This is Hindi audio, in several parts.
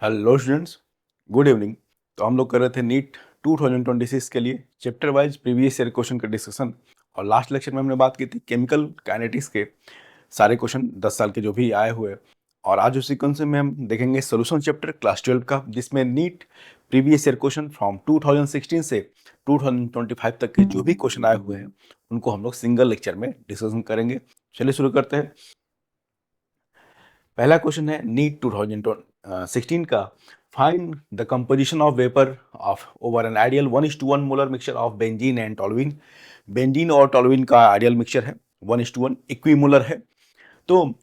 Hello students, good evening. तो हम लोग कर रहे थे नीट 2026 के लिए chapter wise previous year question का डिस्कशन। और लास्ट लेक्चर में हमने बात की थी केमिकल काइनेटिक्स के सारे क्वेश्चन 10 साल के जो भी आए हुए। और आज उस सीक्वेंस में हम देखेंगे सोल्यूशन चैप्टर क्लास 12 का, जिसमें NEET previous year question from 2016 से 2025 तक के जो भी क्वेश्चन आए हुए हैं उनको हम लोग सिंगल लेक्चर में डिस्कशन करेंगे। चलिए शुरू करते हैं। पहला क्वेश्चन है नीट 2016 का। Find the composition of vapour of over an ideal 1:1 molar mixture of benzene and toluene. Benzene और टोलुइन का आइडियल मिक्सचर है 1:1 इक्विमोलर है। तो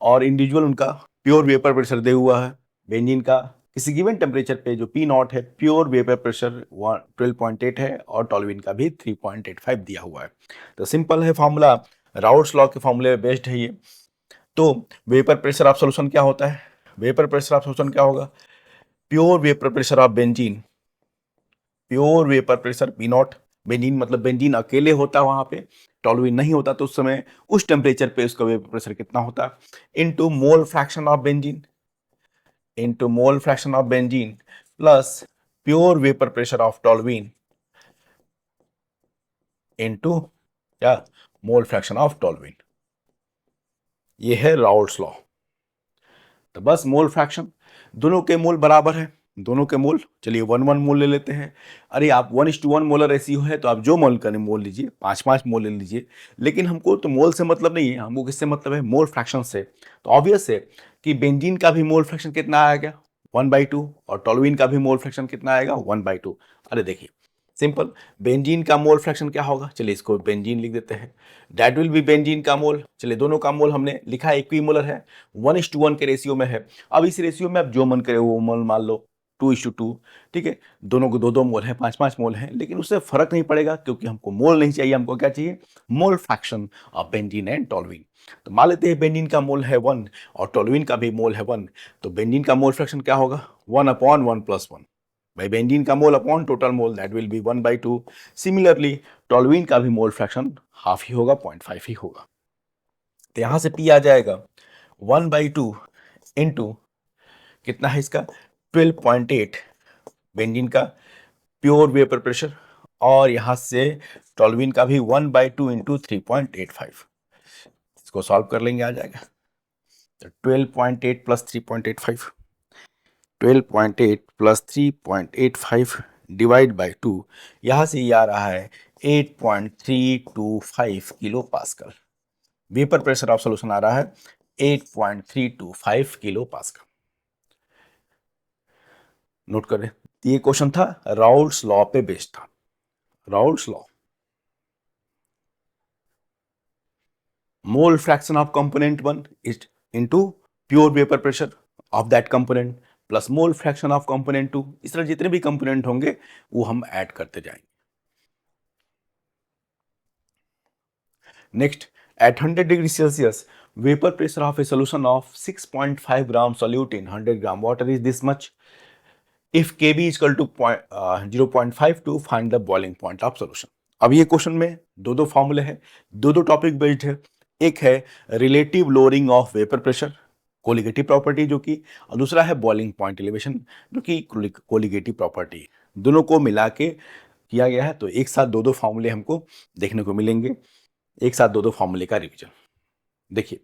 और इंडिविजुअल उनका प्योर वेपर प्रेशर दे हुआ है। बेंजीन का किसी गिवन टेम्परेचर पे जो पी नॉट है प्योर वेपर प्रेशर 12.8 है और टोलुइन का भी 3.85 दिया हुआ है। तो सिंपल है फॉर्मूला, राउल्ट्स लॉ के फॉर्मूले बेस्ड है ये। तो वेपर प्रेशर ऑफ सॉल्यूशन क्या होता है? वेपर प्रेशर ऑफ सॉल्यूशन क्या होगा? Pure vapour pressure of benzene, pure vapour pressure P not. Benzene मतलब बेंजीन अकेले होता है वहां पे, टोलुइन नहीं होता, तो उस समय उस टेम्परेचर पे उसका वेपर प्रेशर कितना होता है, into mole fraction of benzene, into mole fraction of benzene plus pure vapour pressure of toluene into क्या, मोल फ्रैक्शन ऑफ टोलुइन। ये है राउल्ट्स लॉ। तो बस मोल फ्रैक्शन, दोनों के मोल बराबर है, दोनों के मोल, चलिए 1:1 मोल ले लेते हैं। अरे आप 1:1 मोलर रेशियो है तो आप जो मोल करें मोल लीजिए, 5-5 मोल ले लीजिए। लेकिन हमको तो मोल से मतलब नहीं है, हमको किससे मतलब है? मोल फ्रैक्शन से। तो ऑब्वियस है कि बेंजीन का भी मोल फ्रैक्शन कितना आएगा? 1/2। और टोलुइन का भी मोल फ्रैक्शन कितना आएगा? 1/2। अरे देखिए सिंपल, बेंजीन का मोल फ्रैक्शन क्या होगा? चलिए इसको बेंजीन लिख देते हैं। दैट विल बी बेंजीन का मोल। चलिए दोनों का मोल हमने लिखा है, इक्विमोलर है, 1:1 के रेशियो में है। अब इस रेशियो में आप जो मन करे वो मोल मान लो, 2:2। ठीक है, दोनों को 2-2 मोल है, 5-5 मोल है, लेकिन उससे फर्क नहीं पड़ेगा क्योंकि हमको मोल नहीं चाहिए, हमको क्या चाहिए? मोल fraction of benzene and toluene. तो मान लेते हैं बेंजीन का मोल है 1 और टोलुइन का भी मोल है 1। तो बेंजीन का मोल फ्रैक्शन क्या होगा? 1/1 + 1 भाई, बेंजीन का mole upon total mole, that will B 1/2। Similarly toluene का भी मोल फ्रैक्शन हाफ ही होगा, 0.5 ही होगा। तो यहां से पी आ जाएगा 1/2 इंटू कितना है इसका, 12.8 बेंजीन का प्योर वेपर प्रेशर, और यहां से टोलुइन का भी 1/2 इंटू 3.85। इसको सॉल्व कर लेंगे, आ जाएगा तो 12.8 प्लस 3.85, 12.8 प्लस 3.85 डिवाइड बाई 2, यहां से ये आ रहा है 8.325 kilo pascal. Vapour pressure of solution आ रहा है 8.325 किलो पास्कल। नोट करें, ये क्वेश्चन था राउल्ट्स लॉ पे बेस्ड था। Raoult's law, mole fraction of component 1 is into pure vapour pressure of that component plus mole fraction of component 2। इस तरह जितने भी कंपोनेंट होंगे वो हम ऐड करते जाएंगे। Next, at 100 degree Celsius, vapor pressure of a solution of 6.5 gram solute in 100 gram water is this much. If Kb is equal to 0.52, find the boiling point of solution. अब ये क्वेश्चन में दो दो फॉर्मूले हैं, दो दो टॉपिक बेस्ड है। एक है relative lowering of vapour pressure, colligative property जो कि, और दूसरा है बॉइलिंग पॉइंट एलिवेशन जो कि कोलिगेटिव प्रॉपर्टी। दोनों को मिला के किया गया है, तो एक साथ दो दो फॉर्मूले हमको देखने को मिलेंगे, एक साथ दो दो फॉर्मूले का रिवीजन। देखिए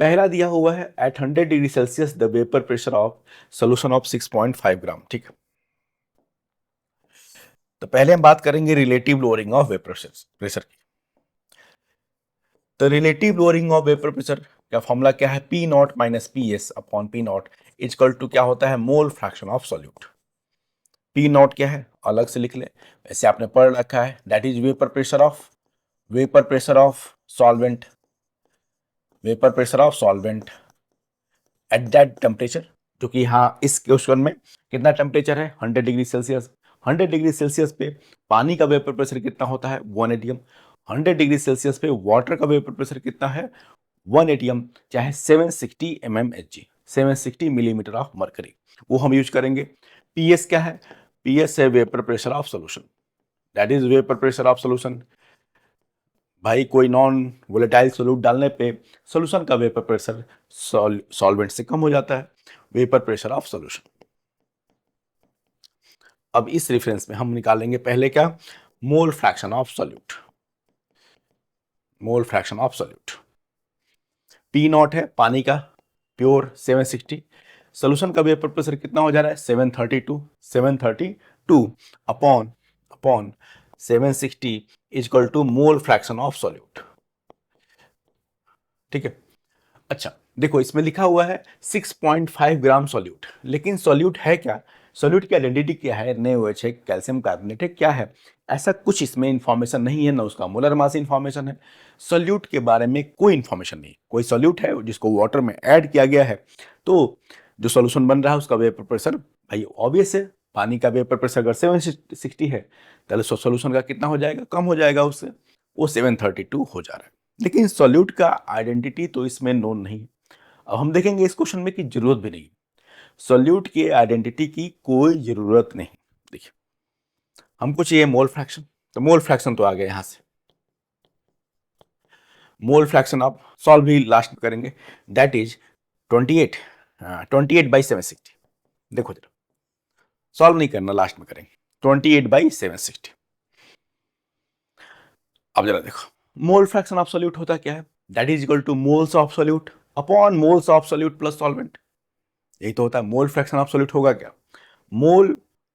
पहला दिया हुआ है at 100 degree Celsius the vapour pressure of solution of 6.5 gram. ठीक है, तो पहले हम बात करेंगे relative lowering of vapour pressure की। तो relative lowering of vapour pressure का फॉर्मूला क्या है? P naught minus P S upon P naught equal to क्या होता है? Mole fraction of solute. P naught क्या है अलग से लिख ले, वैसे आपने पढ़ रखा है, that is vapour pressure of solvent, vapour pressure of solvent at that temperature, जो कि यहाँ इस क्वेश्चन में कितना टेम्परेचर है? 100 डिग्री सेल्सियस। 100 डिग्री सेल्सियस पे पानी का वेपर प्रेशर कितना होता है? 1 एटीएम। 100 डिग्री सेल्सियस पे वाटर का वेपर प्रेशर कितना है? 1 एटीएम, चाहे 760 mmHg, 760 मिलीमीटर ऑफ मरकरी, वो हम यूज करेंगे। पीएस क्या है? पीएस है vapour pressure of solution, that is vapour pressure of solution. भाई कोई नॉन वोलेटाइल सोल्यूट डालने पे सोल्यूशन का वेपर प्रेशर सॉल्वेंट से कम हो जाता है, वेपर प्रेशर ऑफ सोल्यूशन। अब इस रेफरेंस में हम निकालेंगे पहले क्या, mole fraction of solute. Mole fraction of solute, P naught है पानी का प्योर 760, सोल्यूशन का वेपर प्रेशर कितना हो जा रहा है 732 upon 760 equal to mole fraction of solute. ठीक है, अच्छा देखो इसमें लिखा हुआ है 6.5 ग्राम सॉल्यूट, लेकिन सॉल्यूट है क्या, सॉल्यूट की आइडेंटिटी क्या है, NaOH है, कैल्शियम कार्बोनेट है, क्या है, ऐसा कुछ इसमें इंफॉर्मेशन नहीं है, ना उसका मोलर मास इंफॉर्मेशन है, सॉल्यूट के बारे में कोई इंफॉर्मेशन नहीं। कोई सॉल्यूट है जिसको वाटर में ऐड किया गया है, तो जो सॉल्यूशन बन रहा है उसका वेपर प्रेशर, भाई ऑब्वियस है, पानी का वेपर प्रेशर अगर 760 है तो सॉल्यूशन का कितना हो जाएगा, कम हो जाएगा उससे, वो 732 हो जा रहा है। लेकिन सॉल्यूट का आइडेंटिटी तो इसमें नोन नहीं है। अब हम देखेंगे इस क्वेश्चन में कि जरूरत भी नहीं, सॉल्यूट के आइडेंटिटी की कोई जरूरत नहीं। देखिए हमको चाहिए मोल फ्रैक्शन, तो मोल फ्रैक्शन तो आ गया यहां से, मोल फ्रैक्शन आप सॉल्व भी लास्ट में करेंगे, दैट इज 28 28/760। देखो जरा, सॉल्व नहीं करना, लास्ट में करेंगे 28/760। अब जरा देखो, मोल फ्रैक्शन ऑफ सॉल्यूट होता क्या है, that is equal two moles of solute upon moles of solute plus solvent. यही तो होता है मोल फ्रैक्शन ऑफ सॉल्यूट, होगा क्या,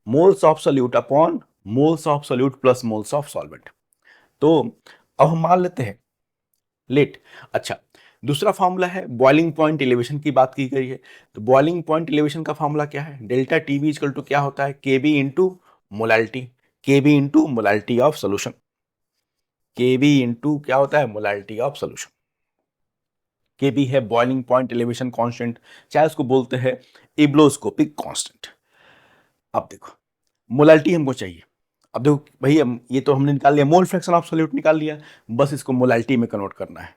moles of solute upon moles of solute plus moles of solvent. तो अब हम मान लेते हैं लेट, अच्छा दूसरा फॉर्मूला है बॉइलिंग पॉइंट एलिवेशन की बात की गई है, तो बॉइलिंग पॉइंट एलिवेशन का फॉर्मूला क्या है, डेल्टा टीवी इक्वल टू क्या होता है, KB into molality, KB into molality of solution, KB into क्या होता है, मोलालिटी ऑफ सोल्यूशन। केबी है बॉइलिंग पॉइंट एलिवेशन कांस्टेंट, चाहे उसको बोलते हैं इब्लोस्कोपिक कांस्टेंट। अब देखो मोलालिटी हमको चाहिए, अब देखो भैया ये तो हमने निकाल लिया, मोल फ्रैक्शन ऑफ सॉल्यूट निकाल लिया, बस इसको मोलालिटी में कन्वर्ट करना है,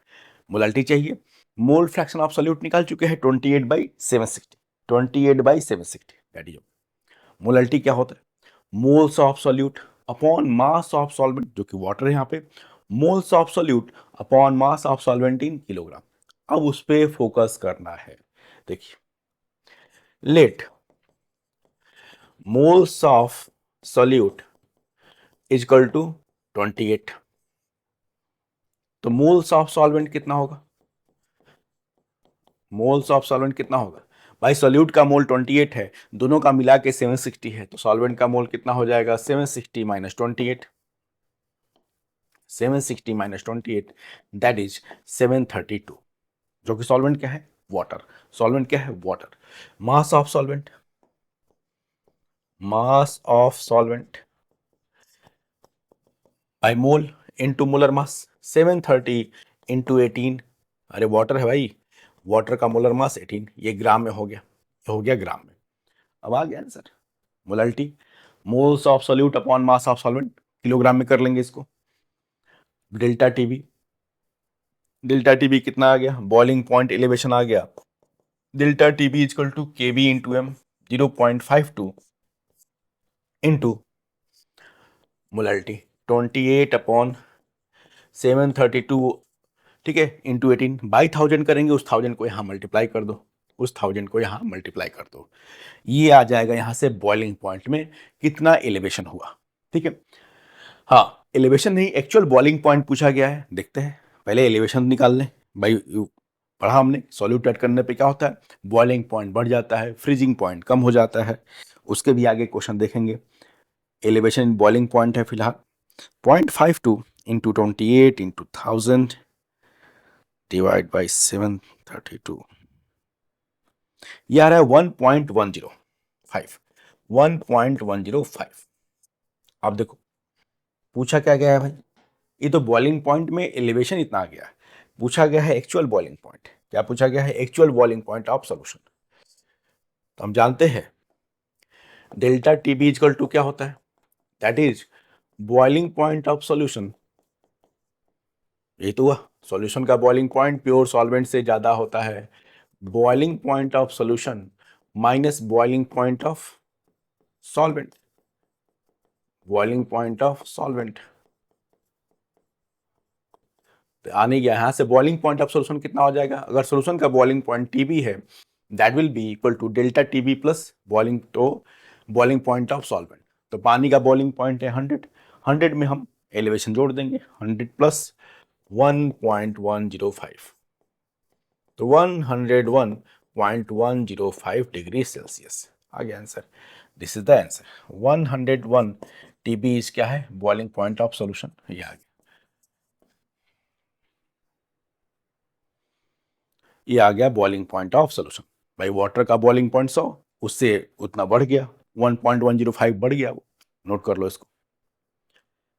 मोलालिटी चाहिए, मोल फ्रैक्शन ऑफ सॉल्यूट निकाल चुके हैं 28/760, 28/760 दैट इज, मोलालिटी क्या होता है, moles of solute upon mass of solvent, जो कि वाटर है यहाँ पे, moles of solute upon mass of solvent in kilogram. अब उस पर फोकस करना है, देखिए let moles of solute equal to 28, तो मोल्स ऑफ सॉल्वेंट कितना होगा, मोल्स ऑफ सॉल्वेंट कितना होगा, भाई सॉल्यूट का मोल 28 है, दोनों का मिला के 760 है, तो सॉल्वेंट का मोल कितना हो जाएगा 760 माइनस 28, 760 माइनस 28 दैट इज 732, जो कि सॉल्वेंट क्या है, वाटर, सॉल्वेंट क्या है, water, mass of solvent, mass of solvent by mole into molar mass, 730 into 18, अरे वाटर है भाई, वाटर का मोलर मास 18, ये ग्राम में हो गया, ये हो गया ग्राम में। अब आ गया answer, molality moles of solute upon mass of solvent, kilogram में कर लेंगे इसको, डेल्टा टीबी, डेल्टा टीबी कितना आ गया, बॉइलिंग पॉइंट एलिवेशन आ गया, delta T B equal to K B into M 0.52 into molality 28 upon 732, ठीक है, इंटू 18 बाई 1000 करेंगे, उस 1000 को यहाँ मल्टीप्लाई कर दो, उस 1000 को यहाँ मल्टीप्लाई कर दो, ये आ जाएगा यहाँ से बॉइलिंग पॉइंट में कितना एलिवेशन हुआ। ठीक है, हाँ एलिवेशन नहीं, एक्चुअल बॉइलिंग पॉइंट पूछा गया है, देखते हैं पहले एलिवेशन निकाल लें भाई, पढ़ा हमने सॉल्यूट ऐड करने पे क्या होता है, बॉइलिंग पॉइंट बढ़ जाता है, फ्रीजिंग पॉइंट कम हो जाता है, उसके भी आगे क्वेश्चन देखेंगे। एलिवेशन बॉइलिंग पॉइंट है फिलहाल 0.52 इंटू 28 इंटू 1000 डिवाइड बाई 732, ये आ रहा है 1.105, 1.105। अब देखो पूछा क्या गया है भाई, ये तो बॉइलिंग पॉइंट में एलिवेशन इतना आ गया है, पूछा गया है एक्चुअल बॉइलिंग पॉइंट, क्या पूछा गया है, actual boiling point of solution. तो हम जानते हैं डेल्टा टीबी इक्वल टू क्या होता है, that is boiling point of solution, ये तो हुआ सॉल्यूशन का बॉइलिंग पॉइंट प्योर सॉल्वेंट से ज्यादा होता है, boiling point of solution minus boiling point of solvent, boiling point of solvent, तो आने गया यहां से बॉइलिंग पॉइंट ऑफ सॉल्यूशन कितना हो जाएगा, अगर सॉल्यूशन का बॉइलिंग पॉइंट टीबी है that will be equal to delta T B plus boiling, तो बॉइलिंग पॉइंट ऑफ सॉल्वेंट, तो पानी का बॉइलिंग पॉइंट है 100, 100 में हम एलिवेशन जोड़ देंगे 100 प्लस 1.105, तो 101.105 डिग्री सेल्सियस आ गया answer. This is the answer. 101 TB is क्या है, बॉइलिंग पॉइंट ऑफ सॉल्यूशन, ये आ गया। ये आ गया बॉइलिंग पॉइंट ऑफ सॉल्यूशन। भाई वाटर का बॉइलिंग पॉइंट 100, उससे उतना बढ़ गया 1.105 बढ़ गया वो, नोट कर लो इसको।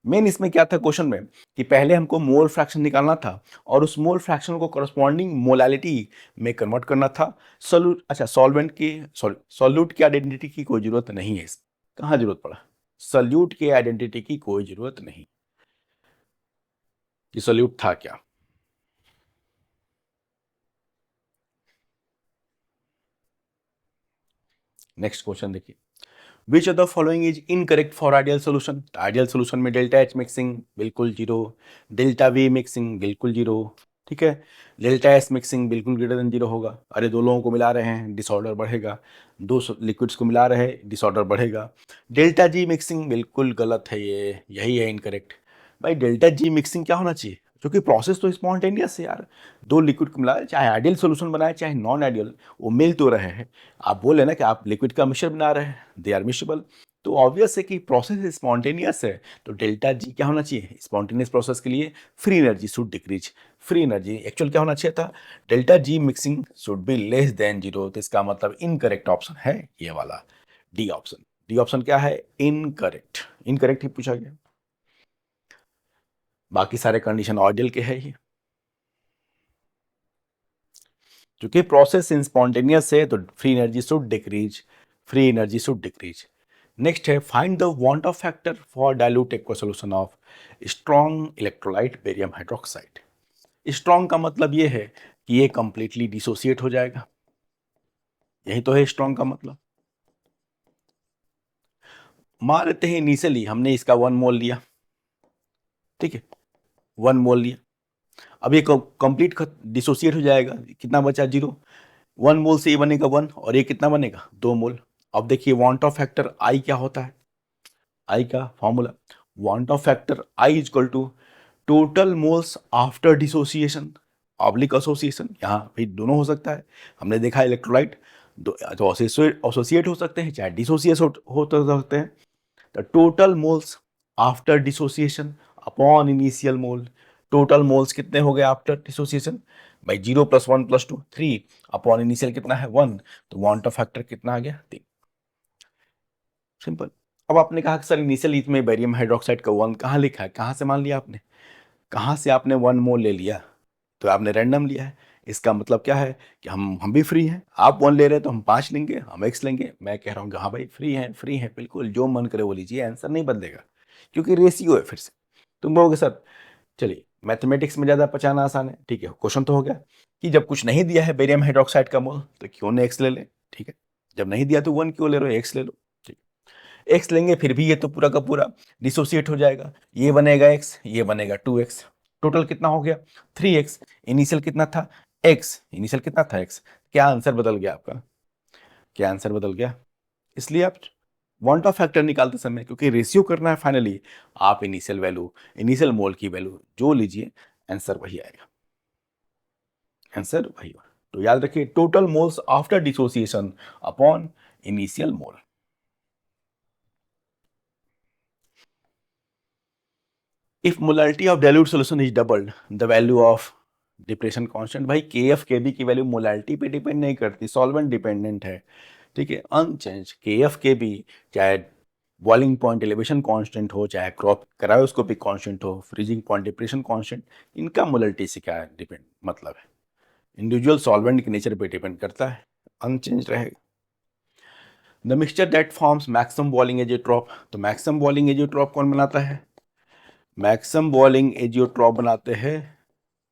मेन इसमें क्या था क्वेश्चन में कि पहले हमको मोल फ्रैक्शन निकालना था और उस मोल फ्रैक्शन को करस्पॉन्डिंग मोलालिटी में कन्वर्ट करना था। सॉल्वेंट की सॉल्यूट की आइडेंटिटी की कोई जरूरत नहीं है, कहाँ जरूरत पड़ा, सॉल्यूट की आइडेंटिटी की कोई जरूरत नहीं कि सॉल्यूट था क्या। नेक्स्ट क्वेश्चन देखिए, which of the following is incorrect for ideal solution. Ideal solution में डेल्टा एच मिक्सिंग बिल्कुल जीरो, डेल्टा वी मिक्सिंग बिल्कुल जीरो, ठीक है, डेल्टा एस मिक्सिंग बिल्कुल ग्रेटर देन जीरो होगा। अरे दो लोगों को मिला रहे हैं डिसऑर्डर बढ़ेगा, दो लिक्विड्स को मिला रहे हैं डिसऑर्डर बढ़ेगा। डेल्टा जी मिक्सिंग बिल्कुल गलत है, ये यही है इनकरेक्ट। भाई डेल्टा जी मिक्सिंग क्या होना चाहिए, क्योंकि प्रोसेस तो स्पॉन्टेनियस है यार, दो लिक्विड को मिलाए, चाहे आइडियल सोल्यूशन बनाए चाहे नॉन आइडियल, वो मिल तो रहे हैं। आप बोले ना कि आप लिक्विड का मिश्रण बना रहे हैं, दे आर मिक्सेबल, तो ऑब्वियस है कि प्रोसेस स्पॉन्टेनियस है, तो डेल्टा जी क्या होना चाहिए, स्पॉन्टेनियस प्रोसेस के लिए free energy should decrease. Free energy actual क्या होना चाहिए था, delta G mixing should be less than zero, तो इसका मतलब इनकरेक्ट ऑप्शन है ये वाला डी ऑप्शन। डी ऑप्शन क्या है, इनकरेक्ट, इनकरेक्ट ही पूछा गया, बाकी सारे कंडीशन आइडियल के है ही। क्योंकि प्रोसेस स्पॉन्टेनियस है तो free energy should decrease, free energy should decrease. Next है find the van't of factor for dilute aqua solution of strong electrolyte barium hydroxide. Strong का मतलब ये है कि ये कंप्लीटली डिसोसिएट हो जाएगा, यही तो है स्ट्रॉन्ग का मतलब। मान लेते हैं इनिशियली हमने इसका 1 मोल लिया, ठीक है, 1 मोल लिया, अब ये कंप्लीट डिसोसिएट हो जाएगा, कितना बचा, जीरो। 1 मोल से ये बनेगा 1 और ये कितना बनेगा, 2 मोल। अब देखिए वांट ऑफ फैक्टर आई क्या होता है, आई का formula, van't of factor I is equal to total moles after dissociation oblique association, यहाँ भी दोनों हो सकता है, हमने देखा इलेक्ट्रोलाइट तो एसोसिएट हो सकते हैं चाहे डिसोसिएट हो तो सकते हैं। The total moles after dissociation upon initial mole, total moles कितने हो गए आफ्टर डिसोसिएशन, भाई 0 + 1 + 2 3 अपॉन इनिशियल कितना है 1, तो वांट ऑफ फैक्टर कितना आ गया 3, सिंपल। अब आपने कहा कि सर इनिशियल ईथ में बेरियम हाइड्रोक्साइड का 1 कहाँ लिखा है, कहाँ से मान लिया आपने, कहाँ से आपने 1 मोल ले लिया, तो आपने रैंडम लिया है। इसका मतलब क्या है कि हम भी फ्री हैं, आप 1 ले रहे हैं तो हम 5 लेंगे, हम x लेंगे, मैं कह रहा हूँ कि हाँ भाई फ्री है बिल्कुल, जो मन करे वो लीजिए, आंसर नहीं बदलेगा क्योंकि रेशियो है। फिर से तुम कहोगे सर चलिए मैथमेटिक्स में ज़्यादा पहचाना आसान है, ठीक है, क्वेश्चन तो हो गया कि जब कुछ नहीं दिया है बेरियम हाइड्रोक्साइड का मोल तो क्यों ना x ले ले, ठीक है, जब नहीं दिया तो 1 क्यों ले रहे हो, x ले लो, ठीक, x लेंगे फिर भी ये तो पूरा का पूरा डिसोसिएट हो जाएगा, ये बनेगा x, ये बनेगा 2x, टोटल कितना हो गया 3x, इनिशियल कितना था x, इनिशियल कितना था x, क्या आंसर बदल गया आपका, क्या आंसर बदल गया। इसलिए आप वांट ऑफ फैक्टर निकालते समय क्योंकि रेशियो करना है फाइनली, आप इनिशियल वैल्यू, इनिशियल मोल की वैल्यू जो लीजिए आंसर वही आएगा, आंसर वही होगा। तो याद रखिए total moles after dissociation upon initial mole. If molarity of dilute solution is doubled the value of depression constant, भाई KF KB की वैल्यू मोलारिटी पे डिपेंड नहीं करती, सॉल्वेंट डिपेंडेंट है, ठीक है, अनचेंज KF KB चाहे बॉइलिंग पॉइंट एलिवेशन कांस्टेंट हो चाहे क्रॉप क्रायोस्कोपिक कांस्टेंट हो, फ्रीजिंग पॉइंट डिप्रेशन कांस्टेंट, इनका मोलारिटी से क्या डिपेंड मतलब है, इंडिविजुअल सॉल्वेंट के नेचर पे डिपेंड करता है, अनचेंज रहेगा। The mixture that forms maximum boiling azeotrope, तो मैक्सिमम बॉइलिंग एजियोट्रॉप कौन बनाता है, मैक्सिमम बॉइलिंग एजियोट्रॉप बनाते हैं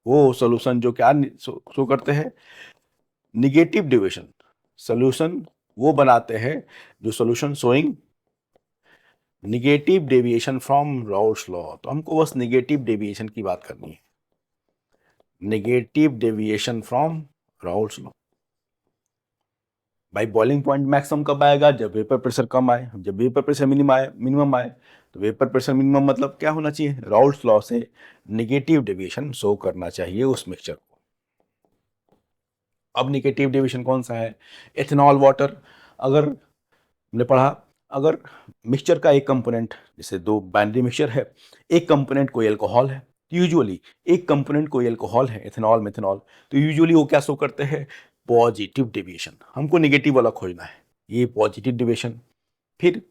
वो सॉल्यूशन जो क्या शो करते हैं निगेटिव डेविएशन, सॉल्यूशन वो बनाते हैं जो solution showing negative deviation from Raoult's law, तो हमको बस निगेटिव डेविएशन की बात करनी है, negative deviation from Raoult's law, भाई बॉइलिंग पॉइंट मैक्सिमम कब आएगा? जब वेपर प्रेशर कम आए। जब वेपर प्रेशर मिनिमम आए तो वेपर प्रेशर मिनिमम मतलब क्या होना चाहिए? राउल्ट्स लॉ से निगेटिव डेविएशन शो करना चाहिए उस मिक्सचर को। अब निगेटिव डेविएशन कौन सा है? Ethanol water. अगर हमने पढ़ा, अगर मिक्सचर का एक कंपोनेंट, जैसे दो बाइनरी मिक्सचर है, एक कंपोनेंट कोई अल्कोहल है, यूजुअली एक कंपोनेंट कोई अल्कोहल है, एथेनॉल मेथेनॉल, तो यूजुअली वो क्या शो करते हैं? Positive deviation. हमको निगेटिव वाला खोजना है, ये पॉजिटिव डेविएशन। फिर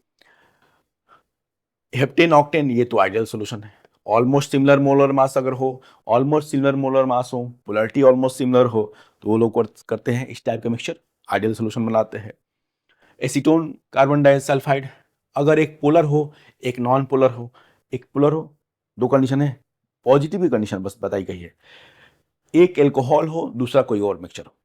हेप्टेन ऑक्टेन, ये तो आइडियल सोल्यूशन है। ऑलमोस्ट सिमिलर मोलर मास अगर हो, ऑलमोस्ट सिमिलर मोलर मास हो, पोलरिटी ऑलमोस्ट सिमिलर हो, तो वो लोग करते हैं इस टाइप का मिक्सचर, आइडियल सोल्यूशन बनाते हैं। एसीटोन कार्बन डाइसल्फाइड, अगर एक पोलर हो एक नॉन पोलर हो, एक पोलर हो, दो कंडीशन है, पॉजिटिव की कंडीशन बस बताई गई है, एक एल्कोहल हो दूसरा कोई और मिक्सचर हो।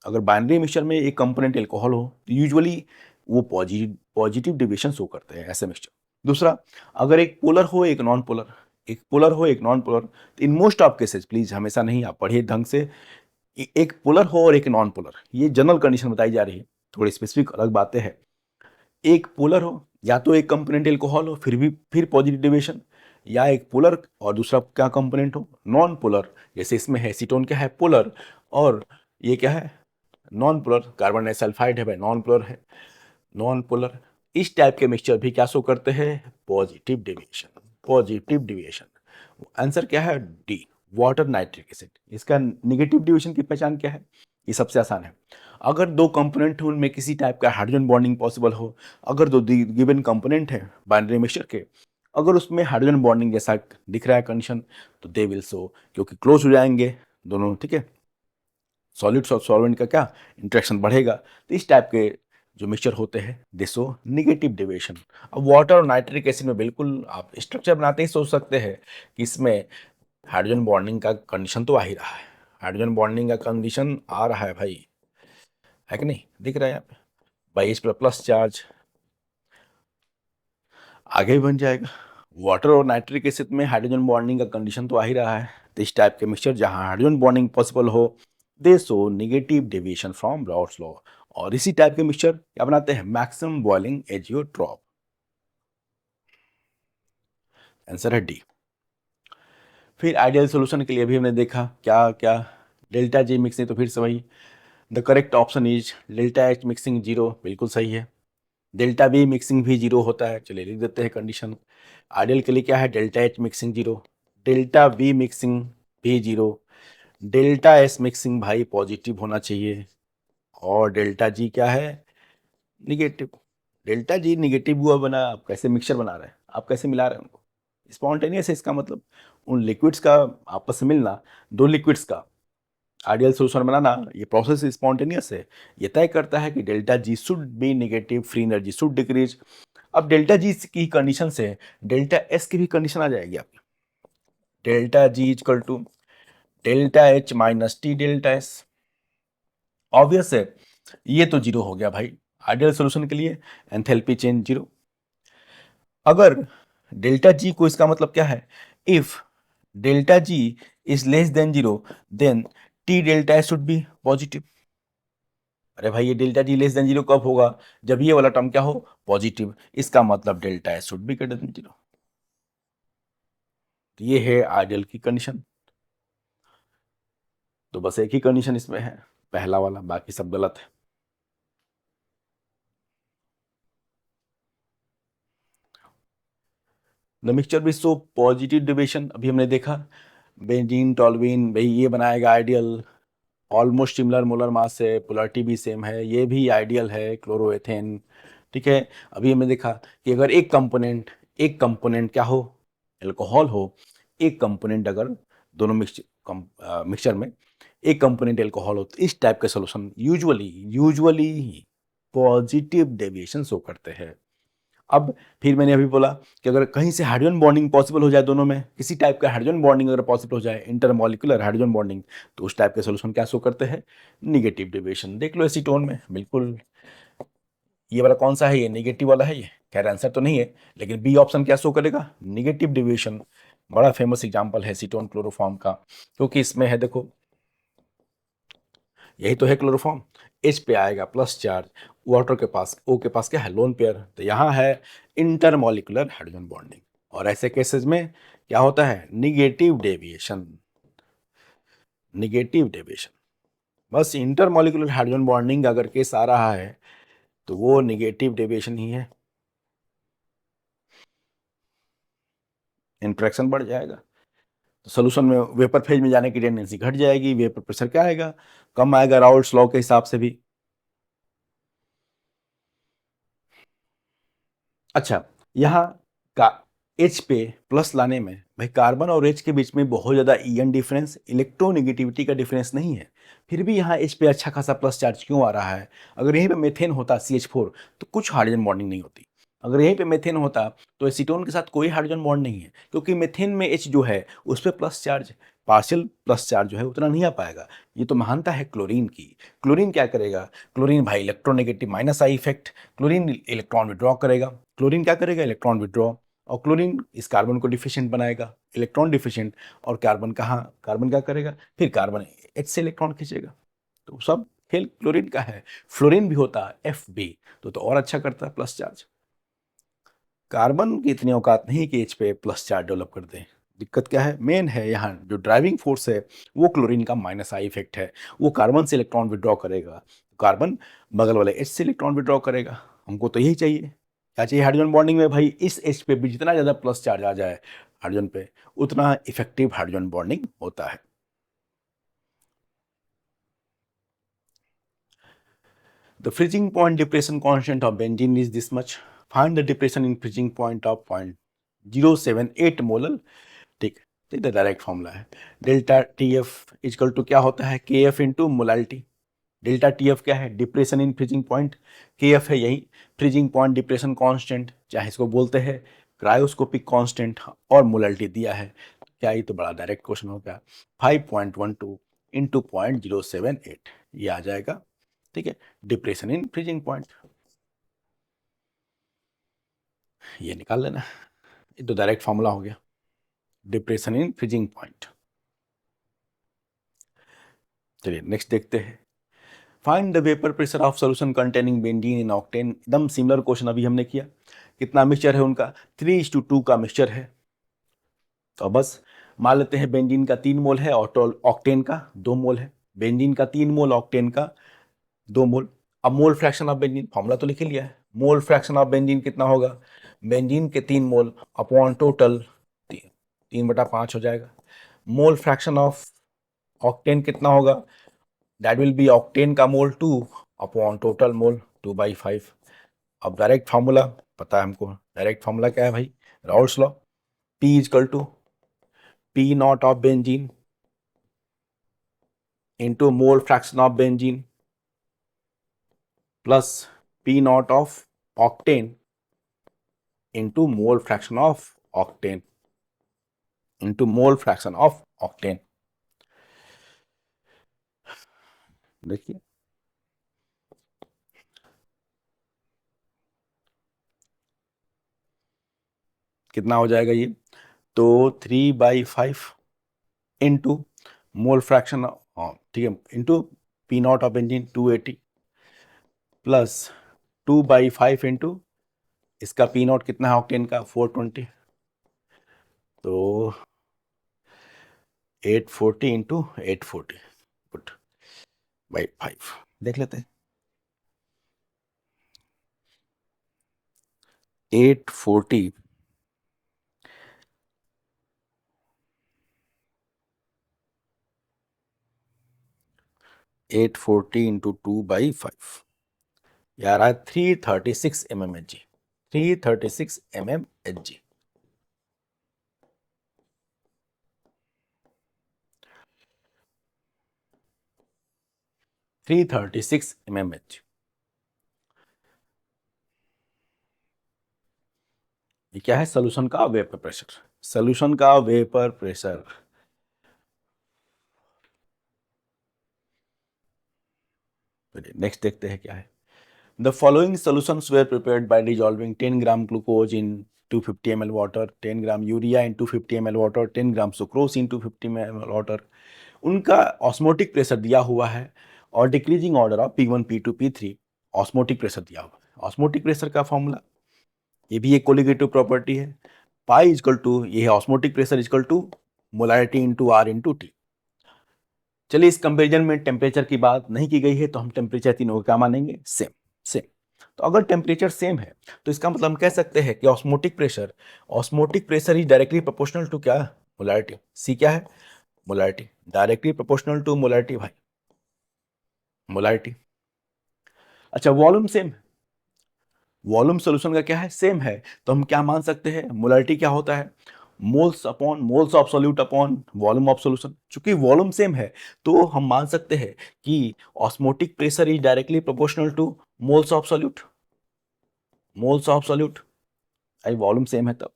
अगर बाइनरी मिक्सचर में एक कंपोनेंट एल्कोहल हो तो यूजुअली वो पॉजिटिव डिविएशन शो करते हैं ऐसे मिक्सचर। दूसरा, अगर एक पोलर हो एक नॉन पोलर, एक पोलर हो एक नॉन पोलर, तो in most of cases, please हमेशा नहीं, आप पढ़िए ढंग से, एक पोलर हो और एक नॉन पोलर, ये जनरल कंडीशन बताई जा रही है, थोड़ी स्पेसिफिक अलग बातें हैं। एक पोलर हो, या तो एक कंपोनेंट एल्कोहल हो फिर पॉजिटिव डेविएशन, या एक पोलर और दूसरा क्या कंपोनेंट हो? Non polar. जैसे इसमें है एसीटोन, क्या है? पोलर, और ये क्या है? Non polar. कार्बन डाइसल्फाइड है भाई, नॉन पोलर है, नॉन पोलर। इस टाइप के मिक्सचर भी क्या शो करते हैं? Positive deviation, positive deviation. Answer क्या है? D, water nitric acid. इसका निगेटिव डेविएशन की पहचान क्या है? ये सबसे आसान है। अगर दो कंपोनेंट हैं उनमें किसी टाइप का हाइड्रोजन बॉन्डिंग पॉसिबल हो, अगर दो गिवन कंपोनेंट है बाइनरी मिक्सचर के, अगर उसमें हाइड्रोजन बॉन्डिंग जैसा दिख रहा है कंडीशन, तो दे विल शो, क्योंकि क्लोज हो जाएंगे दोनों, ठीक है, सॉलिड्स और सॉल्वेंट का क्या इंट्रैक्शन बढ़ेगा, तो इस टाइप के जो मिक्सचर होते हैं दे शो निगेटिव डेविएशन। अब वाटर और नाइट्रिक एसिड में बिल्कुल आप स्ट्रक्चर बनाते ही सोच सकते हैं कि इसमें हाइड्रोजन बॉन्डिंग का कंडीशन तो आ ही रहा है, हाइड्रोजन बॉन्डिंग का कंडीशन आ रहा है भाई, है कि नहीं? दिख रहा है यहाँ पे, बाई एच प्लस चार्ज आगे भी बन जाएगा। वाटर और नाइट्रिक एसिड में हाइड्रोजन बॉन्डिंग का कंडीशन तो आ ही रहा है, तो इस टाइप के मिक्सचर जहां हाइड्रोजन बॉन्डिंग पॉसिबल हो, दे show negative deviation from Raoult's law. और इसी टाइप के मिक्सचर क्या बनाते हैं? Maximum boiling azeotrope. आंसर है डी। फिर आइडियल सोल्यूशन के लिए भी हमने देखा क्या क्या, डेल्टा जी मिक्सिंग, तो फिर से वही, the correct option is delta H mixing zero, बिल्कुल सही है। डेल्टा बी मिक्सिंग भी जीरो होता है, चलिए लिख देते हैं कंडीशन। आइडियल के लिए क्या है? Delta H mixing zero, delta V mixing भी जीरो, डेल्टा एस मिक्सिंग भाई पॉजिटिव होना चाहिए, और डेल्टा जी क्या है? निगेटिव। डेल्टा जी निगेटिव हुआ बना, आप कैसे मिक्सचर बना रहे हैं, आप कैसे मिला रहे हैं उनको? स्पॉन्टेनियस है, इसका मतलब उन लिक्विड्स का आपस में मिलना, दो लिक्विड्स का आइडियल सोल्यूशन बनाना, ये प्रोसेस स्पॉन्टेनियस है। ये तय करता है कि delta G should be negative, free energy should decrease. अब डेल्टा जी की कंडीशन से डेल्टा एस की भी कंडीशन आ जाएगी आपकी, delta G equal to delta H minus T delta S. Obvious है, ये तो जीरो हो गया भाई आइडियल सोल्यूशन के लिए, एंथैल्पी चेंज जीरो। अगर डेल्टा जी को, इसका मतलब क्या है? If delta G is less than zero, then T delta S should be positive. अरे भाई, ये delta G less than zero कब होगा? जब ये वाला टर्म क्या हो? पॉजिटिव। इसका मतलब delta S should be greater than zero. तो ये है आइडियल की कंडीशन। तो बस एक ही कंडीशन इसमें है, पहला वाला, बाकी सब गलत है। The mixture with show positive deviation, अभी हमने देखा बेंजीन टॉल्यूइन, भाई ये बनाएगा ideal, almost similar molar mass है, पोलरिटी भी सेम है, ये भी आइडियल है, क्लोरोएथेन, ठीक है। अभी हमने देखा कि अगर एक कंपोनेंट क्या हो? एल्कोहल हो, एक कंपोनेंट अगर दोनों मिक्सचर में एक कंपोनेंट एल्कोहल हो, तो इस टाइप के solution usually positive deviation show करते हैं। अब फिर मैंने अभी बोला कि अगर कहीं से हाइड्रोजन बॉन्डिंग पॉसिबल हो जाए, दोनों में किसी टाइप का हाइड्रोजन बॉन्डिंग अगर पॉसिबल हो जाए, इंटरमॉलिक्यूलर हाइड्रोजन बॉन्डिंग, तो उस टाइप के सोल्यूशन क्या शो करते हैं? Negative deviation. देख लो एसीटोन में, बिल्कुल ये वाला कौन सा है? ये निगेटिव वाला है, ये खैर आंसर तो नहीं है, लेकिन बी ऑप्शन क्या शो करेगा? Negative deviation. बड़ा फेमस एग्जांपल है एसीटोन क्लोरोफॉर्म का, क्योंकि इसमें है देखो यही तो है क्लोरोफॉर्म। H पे आएगा प्लस चार्ज, वाटर के पास O के पास क्या है, लोन पेयर, तो यहाँ है इंटरमॉलिक्यूलर हाइड्रोजन बॉन्डिंग। और ऐसे केसेस में क्या होता है, निगेटिव डेविएशन। निगेटिव डेविएशन, बस इंटरमॉलिक्यूलर हाइड्रोजन बॉन्डिंग अगर केस आ रहा है तो वो निगेटिव डेविएशन ही है, इंट्रैक्शन बढ़ जाएगा, तो सोल्यूशन में वेपर फेज में जाने की टेंडेंसी घट जाएगी, वेपर प्रेशर क्या आएगा, कम आएगा, राउल्ट्स लॉ के हिसाब से भी। अच्छा, यहाँ का H पे प्लस लाने में भाई कार्बन और H के बीच में बहुत ज़्यादा ईएन डिफरेंस, इलेक्ट्रोनेगेटिविटी का डिफरेंस नहीं है, फिर भी यहाँ H पे अच्छा खासा प्लस चार्ज क्यों आ रहा है? अगर यहीं पे मेथेन होता CH4 तो कुछ हाइड्रोजन बॉन्डिंग नहीं होती। अगर यहीं पे मेथेन होता तो एसीटोन के साथ कोई हाइड्रोजन बॉन्ड नहीं है, क्योंकि मेथेन में H जो है उस पर plus charge, partial plus charge जो है उतना नहीं आ पाएगा। ये तो महानता है क्लोरीन की। क्लोरीन क्या करेगा? क्लोरीन भाई electronegative minus I effect, chlorine electron withdraw करेगा। क्लोरीन क्या करेगा? इलेक्ट्रॉन विड्रॉ, और क्लोरीन इस कार्बन को डिफिशिएंट बनाएगा, इलेक्ट्रॉन डिफिशिएंट, और कार्बन कहाँ, कार्बन क्या करेगा? फिर कार्बन H से इलेक्ट्रॉन खींचेगा, तो सब खेल क्लोरीन का है। फ्लोरीन भी होता है Fb, तो और अच्छा करता है प्लस चार्ज। कार्बन की इतनी औकात नहीं कि H पे प्लस चार्ज डेवलप कर दें। दिक्कत क्या है, मेन है यहाँ जो ड्राइविंग फोर्स है वो क्लोरीन का माइनस आई इफेक्ट है। वो कार्बन से इलेक्ट्रॉन विड्रॉ करेगा, कार्बन बगल वाले H से इलेक्ट्रॉन विड्रॉ करेगा। हमको तो यही चाहिए। क्या चाहिए हाइड्रोजन बॉन्डिंग में? भाई इस H पे भी जितना ज़्यादा प्लस चार्ज आ जाए हाइड्रोजन पे, उतना इफेक्टिव हाइड्रोजन बॉन्डिंग होता है। The freezing point depression constant of benzene is this much. Find the depression in freezing point of 0.078 molar. ठीक है, तो डायरेक्ट फॉर्मूला है। Delta T F equal to क्या होता है, K F into molality. Delta T F क्या है? Depression in freezing point. K F है यही फ्रीजिंग पॉइंट डिप्रेशन कांस्टेंट, चाहे इसको बोलते हैं क्रायोस्कोपिक कांस्टेंट, और मोलालिटी दिया है। क्या ये तो बड़ा डायरेक्ट क्वेश्चन हो गया। 5.12 इंटू 0.078 ये आ जाएगा। ठीक है, डिप्रेशन इन फ्रीजिंग पॉइंट ये निकाल लेना, ये तो डायरेक्ट फॉर्मूला हो गया, डिप्रेशन इन फ्रीजिंग पॉइंट। चलिए नेक्स्ट देखते हैं। Find the vapour pressure of solution containing benzene in octane. एकदम सिमिलर क्वेश्चन अभी हमने किया। कितना मिक्सचर है उनका? 3:2 का मिक्सचर है। तो बस मान लेते हैं बेंजीन का 3 मोल है और ऑक्टेन का 2 मोल है। बेंजीन का 3 मोल, ऑक्टेन का 2 मोल। अब मोल फ्रैक्शन ऑफ बेंजीन फॉर्मूला तो लिख ही लिया है। मोल फ्रैक्शन ऑफ बेंजीन कितना होगा? बेंजीन के 3 मोल अपॉन टोटल 3/5 हो जाएगा। मोल फ्रैक्शन ऑफ ऑक्टेन कितना होगा? दैट विल बी ऑक्टेन का मोल 2 अपॉन टोटल मोल 2/5। अब डायरेक्ट फार्मूला पता है हमको। डायरेक्ट फार्मूला क्या है भाई? Raoult's law. P equal to P naught of benzene into mole fraction of benzene plus P naught of octane into mole fraction of octane into mole fraction of octane. देखिए कितना हो जाएगा ये, तो 3/5 इंटू मोल फ्रैक्शन, ठीक है, into P naught of benzene 280 plus 2/5 into इसका P नॉट कितना है ऑक्टेन का 420, तो 840 इंटू 840 पुट बाई 5 देख लेते हैं। 840 840 इंटू 2/5 यार है 336 mmHg, 336 mmHg। 336 mmHg। ये क्या है? सोल्यूशन का वेपर प्रेशर। सोल्यूशन का वेपर प्रेशर। नेक्स्ट देखते हैं क्या है। The following solutions were prepared by dissolving 10 gram glucose in 250 ml water, 10 gram urea in 250 ml water, 10 gram sucrose in 250 ml water. उनका ऑस्मोटिक प्रेशर दिया हुआ है और decreasing order of P1 P2 P3 osmotic pressure दिया हुआ है। ऑस्मोटिक प्रेशर का फॉर्मूला, ये भी एक कोलिगेटिव प्रॉपर्टी है, पाई इजकल टू, ये है osmotic pressure equal to molarity into R into T. चलिए इस कंपेरिजन में टेम्परेचर की बात नहीं की गई है, तो हम टेम्परेचर तीनों का क्या मानेंगे, सेम सेम। तो अगर टेम्परेचर सेम है तो इसका मतलब हम कह सकते हैं कि osmotic pressure is directly proportional to क्या, मोलारिटी। सी क्या है, molarity, directly proportional to molarity भाई, मोलारिटी। अच्छा वॉल्यूम सेम है, वॉल्यूम सॉल्यूशन का क्या है, सेम है, तो हम क्या मान सकते हैं, मोलारिटी क्या होता है, moles upon moles of solute upon volume of solution. चूंकि वॉल्यूम सेम है तो हम मान सकते हैं कि osmotic pressure is directly proportional two moles of solute, moles of solute, I volume same है तब।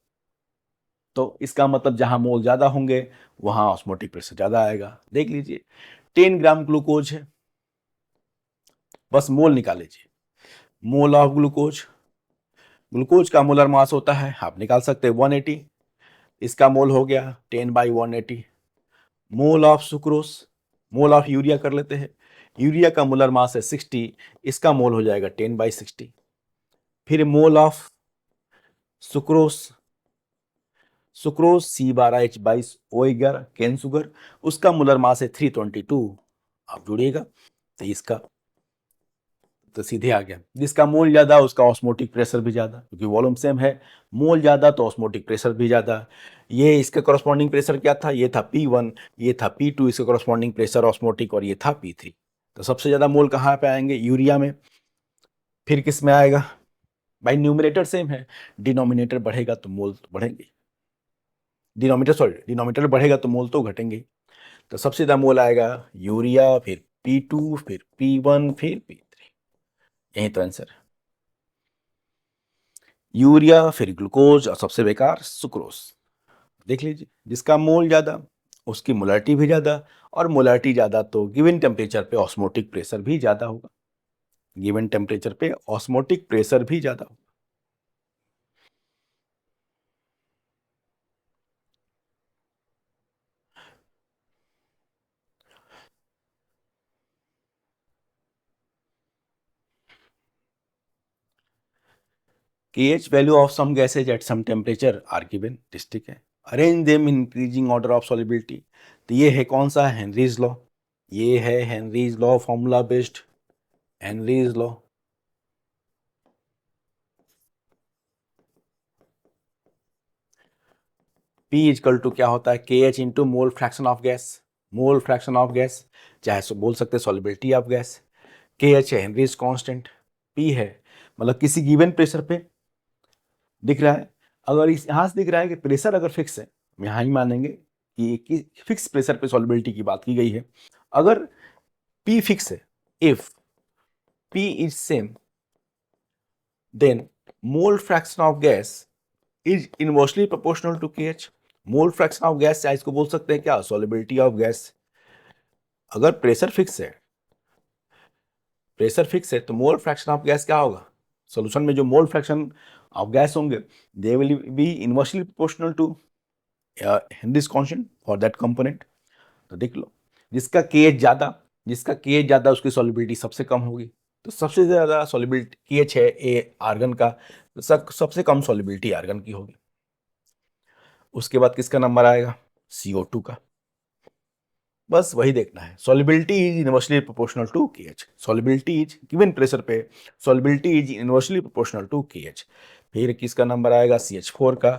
तो इसका मतलब जहां मोल ज्यादा होंगे वहां ऑस्मोटिक प्रेशर ज्यादा आएगा। देख लीजिए 10 ग्राम ग्लूकोज है, बस मोल निकाल लीजिए, मोल ऑफ ग्लूकोज, ग्लूकोज का मोलर मास होता है, आप निकाल सकते हैं 180, इसका मोल हो गया 10/180। Mole of sucrose, mole of urea कर लेते हैं, यूरिया का मोलर मास है 60, इसका मोल हो जाएगा 10/60। फिर mole of sucrose, sucrose C12H22O11 cane sugar, उसका मोलर मास है 322, आप जुड़िएगा, तो इसका तो सीधे आ गया, जिसका मोल ज्यादा उसका ऑस्मोटिक प्रेशर भी ज्यादा, क्योंकि वॉल्यूम सेम है, मोल ज्यादा तो ऑस्मोटिक प्रेशर भी ज्यादा। ये इसका करस्पॉन्डिंग प्रेशर क्या था, ये था P1, ये था P2, इसका करस्पॉन्डिंग प्रेशर ऑस्मोटिक, और ये था P3। तो सबसे ज्यादा मोल कहाँ पे आएंगे, यूरिया में। फिर किस में आएगा, भाई न्यूमरेटर सेम है, डिनोमिनेटर बढ़ेगा तो मोल तो बढ़ेंगे, डिनोमिनेटर बढ़ेगा तो मोल तो घटेंगे। तो सबसे ज्यादा मोल आएगा यूरिया, फिर P2, फिर P1, फिर P3, यही तो आंसर है, यूरिया फिर ग्लूकोज और सबसे बेकार सुक्रोज। देख लीजिए जिसका मोल ज्यादा उसकी मोलारिटी भी ज्यादा, और मोलारिटी ज्यादा तो गिवन टेम्परेचर पे ऑस्मोटिक प्रेशर भी ज्यादा होगा, गिवन टेम्परेचर पे ऑस्मोटिक प्रेशर भी ज्यादा होगा। KH value of some gases at some temperature are given, ठीक है, arrange them in increasing order of solubility. तो ये है कौन सा, हेनरीज लॉ, ये है Henry's law, formula based Henry's law. P equal to क्या होता है, KH into mole fraction of gas, mole fraction of gas, चाहे बोल सकते हैं सॉल्युबिलिटी ऑफ गैस। KH है हेनरीज कांस्टेंट, P है मतलब किसी गिवन प्रेशर पे दिख रहा है, अगर इस यहां से दिख रहा है कि प्रेशर अगर फिक्स है, हम यहां ही मानेंगे कि फिक्स प्रेशर पे सॉल्युबिलिटी की बात की गई है। अगर P फिक्स है, if P is same, then mole fraction of gas is inversely proportional to KH। Mole fraction of gas चाहे इसको बोल सकते हैं क्या, सॉल्युबिलिटी ऑफ गैस। अगर प्रेशर फिक्स है तो मोल फ्रैक्शन ऑफ गैस क्या होगा, सॉल्यूशन में जो मोल फ्रैक्शन ऑफ गैस होंगे they will be inversely proportional to Henry's constant for that component. तो देख लो जिसका KH ज्यादा, जिसका KH ज्यादा उसकी सॉल्युबिलिटी सबसे कम होगी। तो सबसे ज्यादा सॉल्युबिलिटी KH है ए आर्गन का, तो सबसे कम सॉल्युबिलिटी आर्गन की होगी। उसके बाद किसका नंबर आएगा, CO2 का। बस वही देखना है, solubility is inversely proportional to KH, solubility is given pressure पे solubility is inversely proportional to KH। फिर किसका नंबर आएगा, CH4 का,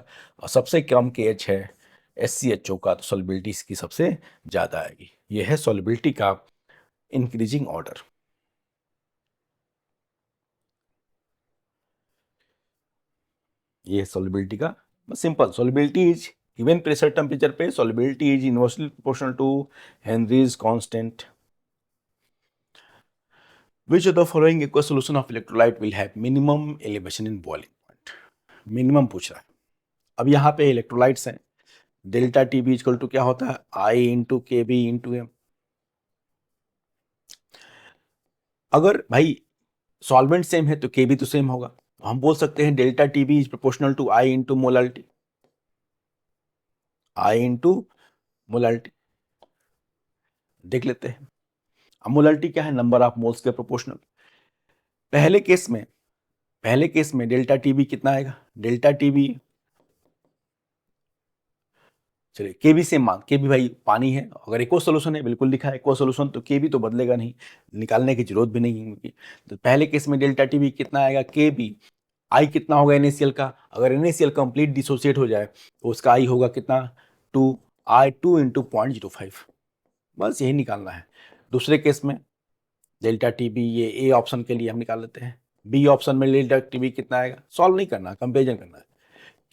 और सबसे कम KH है SCHO का, तो सॉल्युबिलिटी इसकी सबसे ज्यादा आएगी। यह है सॉल्युबिलिटी का इंक्रीजिंग ऑर्डर। ये सॉल्युबिलिटी का simple, solubility is given pressure temperature पे solubility is inversely proportional to Henry's constant. Which of the following aqueous solution of electrolyte will have minimum elevation in boiling point? Minimum पूछ रहा है। अब यहाँ पे इलेक्ट्रोलाइट्स हैं, delta T B equal to क्या होता है, i into K B into M. अगर भाई सॉल्वेंट सेम है तो के बी तो सेम होगा, हम बोल सकते हैं delta T B is proportional to i into molality, i into molality. देख लेते हैं, अब मोलरिटी क्या है, नंबर ऑफ मोल्स के प्रोपोर्शनल। पहले केस में डेल्टा टीबी कितना आएगा, डेल्टा टीबी, चलिए केबी से मान, केबी भाई पानी है, अगर इक्वल सोल्यूशन है, बिल्कुल लिखा है इक्वल सोल्यूशन, तो केबी तो बदलेगा नहीं, निकालने की जरूरत भी नहीं है। तो पहले केस में डेल्टा टीबी कितना आएगा, केबी, आई कितना होगा NaCl का, अगर NaCl कंप्लीट डिसोसिएट हो जाए तो उसका आई होगा कितना, 2, आई 2 इंटू 0.05, बस यही निकालना है। दूसरे केस में डेल्टा टीबी, ये ए ऑप्शन के लिए हम निकाल लेते हैं, बी ऑप्शन में डेल्टा टीबी कितना आएगा, सॉल्व नहीं करना, कंपेरिजन करना है,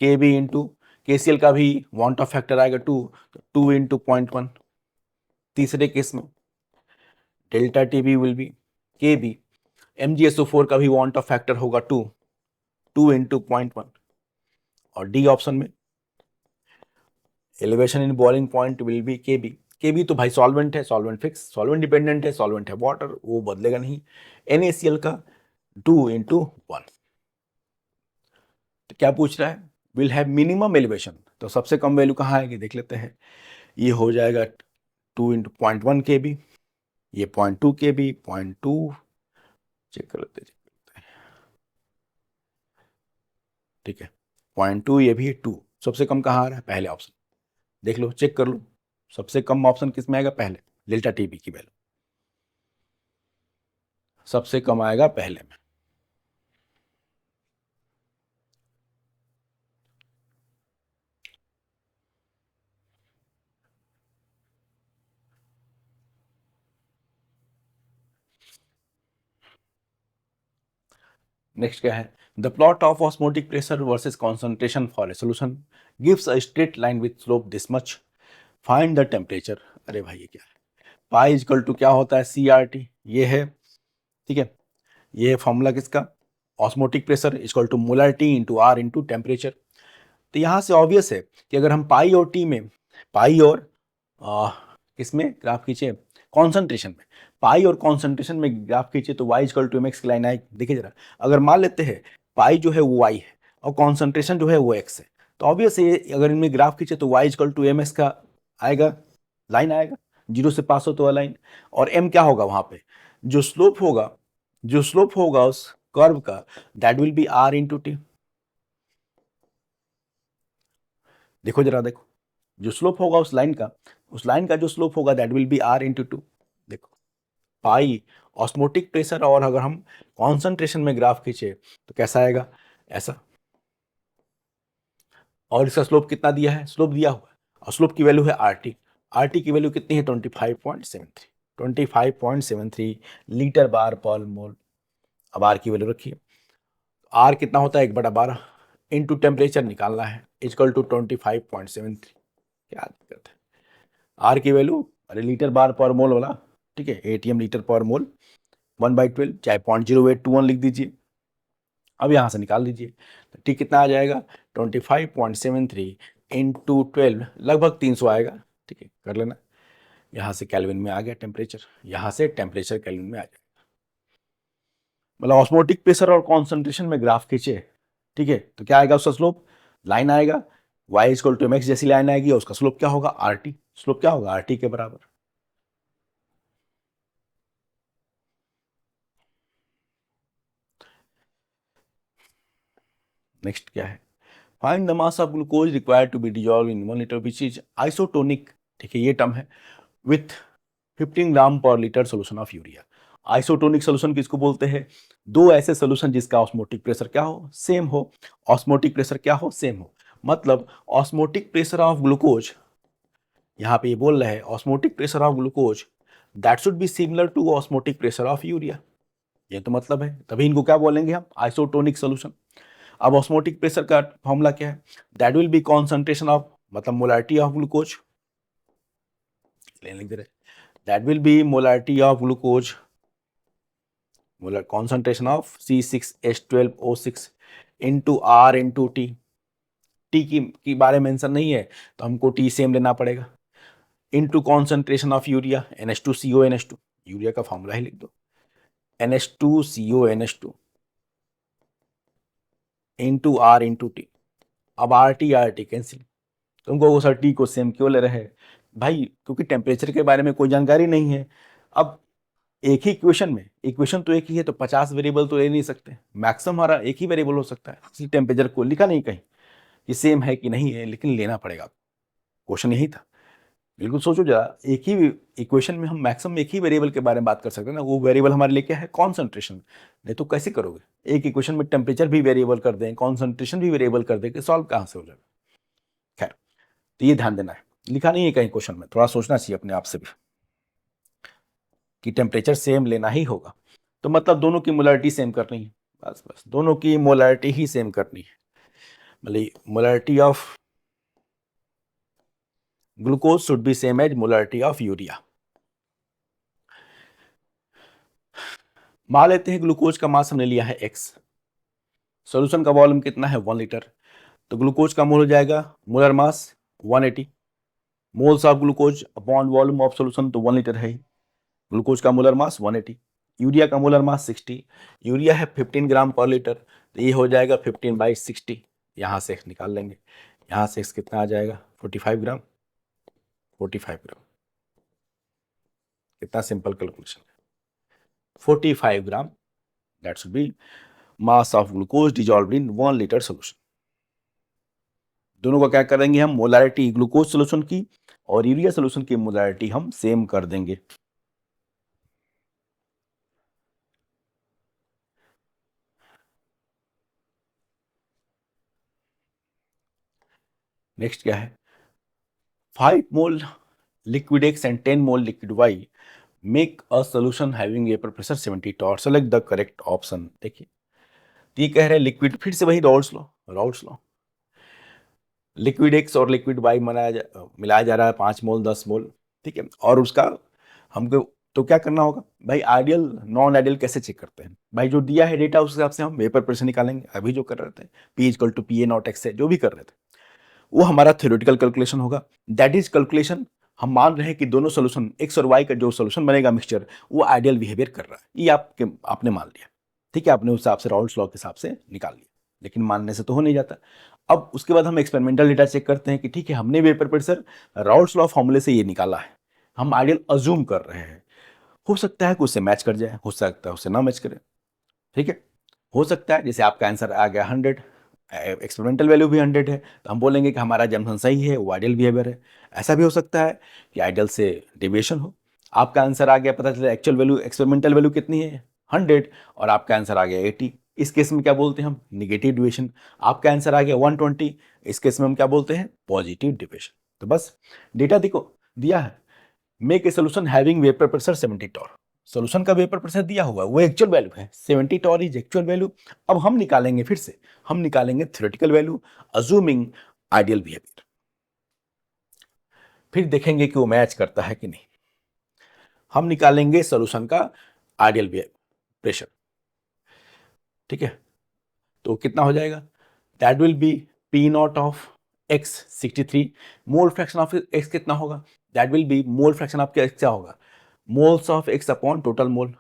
के बी इंटू KCl का भी वांट ऑफ फैक्टर आएगा 2, तो 2 इंटू 0.1। तीसरे केस में डेल्टा टीबी विल बी के बी, MgSO4 का भी वांट ऑफ फैक्टर होगा 2 इंटू 0.1, और डी ऑप्शन में elevation in boiling point will be KB तो भाई सॉल्वेंट है, सॉल्वेंट फिक्स, सॉल्वेंट डिपेंडेंट है, सॉल्वेंट है वाटर, वो बदलेगा नहीं, NaCl का 2 इंटू 1। तो क्या पूछ रहा है, विल हैव मिनिमम एलिवेशन, तो सबसे कम वैल्यू कहाँ आएगी देख लेते हैं, ये हो जाएगा 2 इंटू 0.1 KB, ये 0.2 KB, 0.2, चेक कर लेते हैं, ठीक है 0.2, ये भी 2, सबसे कम कहाँ आ रहा है, पहले ऑप्शन, देख लो चेक कर लो, सबसे कम ऑप्शन किस में आएगा, पहले, डेल्टा टीबी की वैल्यू सबसे कम आएगा पहले में। नेक्स्ट क्या है, the plot of osmotic pressure versus concentration for a solution gives a straight line with slope this much, find the temperature. अरे भाई ये क्या है, पाई इजकल टू क्या होता है, CRT, ये है, ठीक है, ये है फॉर्मूला किसका, osmotic pressure equal to molarity into R into temperature. तो यहाँ से ऑब्वियस है कि अगर हम पाई और टी में, पाई और किसमें ग्राफ खींचे, कॉन्सेंट्रेशन में, पाई और कॉन्सेंट्रेशन में ग्राफ खींचे तो y इजकल टू mx की लाइन आएगी। देखिए जरा, अगर मान लेते हैं पाई जो है वो y है और कॉन्सेंट्रेशन जो है वो x है, तो ऑब्वियस है अगर इनमें ग्राफ खींचे तो y इजकल टू mx का आएगा, लाइन आएगा, जीरो से पास होता हुआ लाइन, और m क्या होगा वहां पे, जो स्लोप होगा, जो स्लोप होगा उस कर्व का, that will B R into T. देखो जरा, देखो जो स्लोप होगा उस लाइन का, उस लाइन का जो स्लोप होगा that will B R into 2। देखो पाई ऑस्मोटिक प्रेशर, और अगर हम कॉन्सेंट्रेशन में ग्राफ खींचे तो कैसा आएगा, ऐसा, और इसका स्लोप कितना दिया है, स्लोप दिया हुआ है, और स्लोप की वैल्यू है RT, RT की वैल्यू कितनी है 25.73, 25.73 लीटर बार पर मोल। अब R की वैल्यू रखिए, R कितना होता है 1/12 इंटू टेम्परेचर निकालना है, इजकल टू 25.73, क्या दिक्कत है, आर की वैल्यू, अरे लीटर बार पर मोल वाला, ठीक है, ATM लीटर पर मोल 1/12, चाहे 0.0821 लिख दीजिए, अब यहाँ से निकाल दीजिए, तो ठीक कितना आ जाएगा 25.73 इंटू 12, लगभग 300 आएगा, ठीक है कर लेना, यहाँ से केल्विन में आ गया टेम्परेचर, यहाँ से टेम्परेचर केल्विन में आ जाएगा, मतलब ऑस्मोटिक प्रेशर और कॉन्सेंट्रेशन में ग्राफ खींचे, ठीक है, तो क्या आएगा उसका स्लोप, लाइन आएगा, y इक्वल टू mx जैसी लाइन आएगी, और उसका स्लोप क्या होगा RT, स्लोप क्या होगा RT के बराबर। नेक्स्ट क्या है, find the mass of glucose required to be dissolve in 1 litre which is isotonic, ठीक है ये टर्म है, with 15 gram per litre solution of urea. Isotonic solution किसको बोलते हैं, दो ऐसे सोल्यूशन जिसका ऑस्मोटिक प्रेशर क्या हो, सेम हो, ऑस्मोटिक प्रेशर क्या हो, सेम हो, मतलब ऑस्मोटिक प्रेशर ऑफ ग्लूकोज, यहाँ पे ये बोल रहे हैं osmotic pressure of glucose that should be similar to osmotic pressure of urea, ये तो मतलब है, तभी इनको क्या बोलेंगे हम, आइसोटोनिक सोल्यूशन। अब ऑस्मोटिक प्रेशर का फॉर्मूला क्या है, that will be concentration of, मतलब मोलारिटी ऑफ ग्लूकोज, लिख दे रहे, that will be molarity of glucose, molar concentration of C6H12O6 into R into T, T की बारे में मेंशन नहीं है तो हमको टी सेम लेना पड़ेगा, into concentration of urea NH2CONH2, urea का फॉर्मूला ही लिख दो, NH2CONH2 into R into T. अब RT कैंसिल, तुमको सर टी को सेम क्यों ले रहे हैं भाई, क्योंकि टेम्परेचर के बारे में कोई जानकारी नहीं है। अब एक ही इक्वेशन में, इक्वेशन तो एक ही है तो 50 वेरिएबल तो ले नहीं सकते, मैक्सिमम हमारा एक ही वेरिएबल हो सकता है। इसलिए टेम्परेचर को लिखा नहीं कहीं कि सेम है कि नहीं है, लेकिन लेना पड़ेगा। क्वेश्चन यही था। बिल्कुल सोचो जरा, एक ही इक्वेशन में हम मैक्सिमम एक ही वेरिएबल के बारे में बात कर सकते हैं ना, वो वेरिएबल हमारे लिए क्या है, कॉन्सेंट्रेशन। नहीं तो कैसे करोगे, एक इक्वेशन में टेम्परेचर भी वेरिएबल कर दें, कॉन्सेंट्रेशन भी वेरिएबल कर दें, कि सॉल्व कहाँ से हो जाएगा। खैर, तो ये ध्यान देना है, लिखा नहीं है कहीं क्वेश्चन में, थोड़ा सोचना चाहिए अपने आप से भी कि टेम्परेचर सेम लेना ही होगा। तो मतलब दोनों की मोलैरिटी सेम करनी है, बस बस दोनों की मोलैरिटी ही सेम करनी है। मतलब molarity of glucose should be same as molarity of urea. मान लेते हैं ग्लूकोज का मास हमने लिया है x, सॉल्यूशन का वॉल्यूम कितना है 1 लीटर, तो ग्लूकोज का मोल हो जाएगा molar mass 180, moles of glucose upon volume of solution, तो 1 लीटर है ही, ग्लूकोज का मोलर मास 180, यूरिया का मोलर मास 60, यूरिया है 15 ग्राम पर लीटर, तो ये हो जाएगा 15/60, यहाँ से निकाल लेंगे, यहाँ से x कितना आ जाएगा 45 ग्राम, 45 ग्राम, कितना सिंपल कैलकुलेशन है, 45 gram, that should be mass of glucose dissolved in 1 litre solution. दोनों का क्या करेंगे हम, मोलैरिटी ग्लूकोज सोल्यूशन की और यूरिया सोल्यूशन की मोलैरिटी हम सेम कर देंगे। नेक्स्ट क्या है, 5 मोल liquid X and 10 mole liquid Y make a solution having vapor pressure 70 torr, select the correct option। देखिए, तो ये कह रहे हैं लिक्विड, फिर से वही राउल्स लॉ, लिक्विड एक्स और लिक्विड वाई मिलाया जा रहा है 5 मोल 10 मोल, ठीक है, और उसका हमको तो क्या करना होगा भाई, आइडियल नॉन आइडियल कैसे चेक करते हैं भाई, जो दिया है डेटा उस हिसाब से हम वेपर प्रेशर निकालेंगे। अभी जो कर रहे थे P equal to PA naught x है, जो भी कर रहे थे वो हमारा थ्योरेटिकल कैलकुलेशन होगा। दैट इज कैलकुलेशन, हम मान रहे हैं कि दोनों सोल्यूशन एक्स और वाई का जो सोल्यूशन बनेगा मिक्सचर, वो आइडियल बिहेवियर कर रहा है, ये आपने मान लिया, ठीक है, आपने उस हिसाब से राउल्स लॉ के हिसाब से निकाल लिया, लेकिन मानने से तो हो नहीं जाता। अब उसके बाद हम एक्सपेरिमेंटल डेटा चेक करते हैं कि ठीक है, हमने वेपर प्रेशर राउल्स लॉ फॉर्मूले से ये निकाला है, हम आइडियल अज्यूम कर रहे हैं, हो सकता है कि उससे मैच कर जाए, हो सकता है उससे ना मैच करे, ठीक है, हो सकता है जैसे आपका आंसर आ गया 100, एक्सपेरिमेंटल वैल्यू भी 100 है, तो हम बोलेंगे कि हमारा जम्पसन सही है, वो आइडियल बिहेवियर है। ऐसा भी हो सकता है कि आइडियल से डेविएशन हो, आपका आंसर आ गया, पता चला एक्चुअल वैल्यू एक्सपेरिमेंटल वैल्यू कितनी है 100 और आपका आंसर आ गया 80, इस केस में क्या बोलते हैं हम, निगेटिव डिविएशन। आपका आंसर आ गया 120, इस केस में हम क्या बोलते हैं, पॉजिटिव डिविएशन। तो बस डेटा देखो दिया है, make a solution having vapour pressure 70 torr, solution का वेपर प्रेशर दिया हुआ है, वो एक्चुअल वैल्यू है 70 टॉर इज एक्चुअल वैल्यू। अब हम निकालेंगे, फिर से हम निकालेंगे theoretical value assuming ideal behaviour, फिर देखेंगे कि वो मैच करता है कि नहीं। हम निकालेंगे सोल्यूशन का आइडियल प्रेशर, ठीक है, तो कितना हो जाएगा, that will B P not of x 63, mole fraction of x कितना होगा, that will B mole fraction of x क्या होगा, moles of x upon total mole,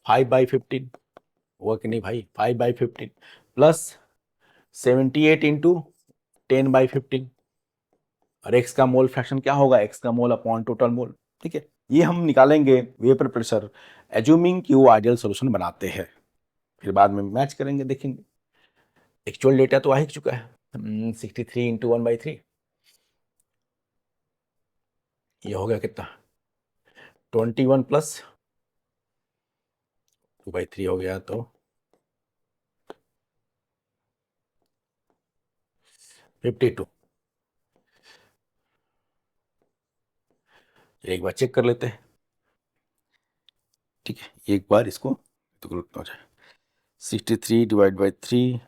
5/15 हुआ कि नहीं भाई, 5/15 प्लस 78 इंटू 10/15, और एक्स का मोल फ्रैक्शन क्या होगा, एक्स का मोल अपॉन टोटल मोल, ठीक है, ये हम निकालेंगे वेपर प्रेशर एज्यूमिंग कि वो आइडियल सोल्यूशन बनाते हैं, फिर बाद में मैच करेंगे, देखेंगे। एक्चुअल डेटा तो आ ही चुका है, 63 इंटू 1/3, ये हो गया कितना 21 प्लस 2/3 हो गया, तो 52। एक बार चेक कर लेते हैं, ठीक है, एक बार इसको तो हो जाए 63 डिवाइड बाई 3,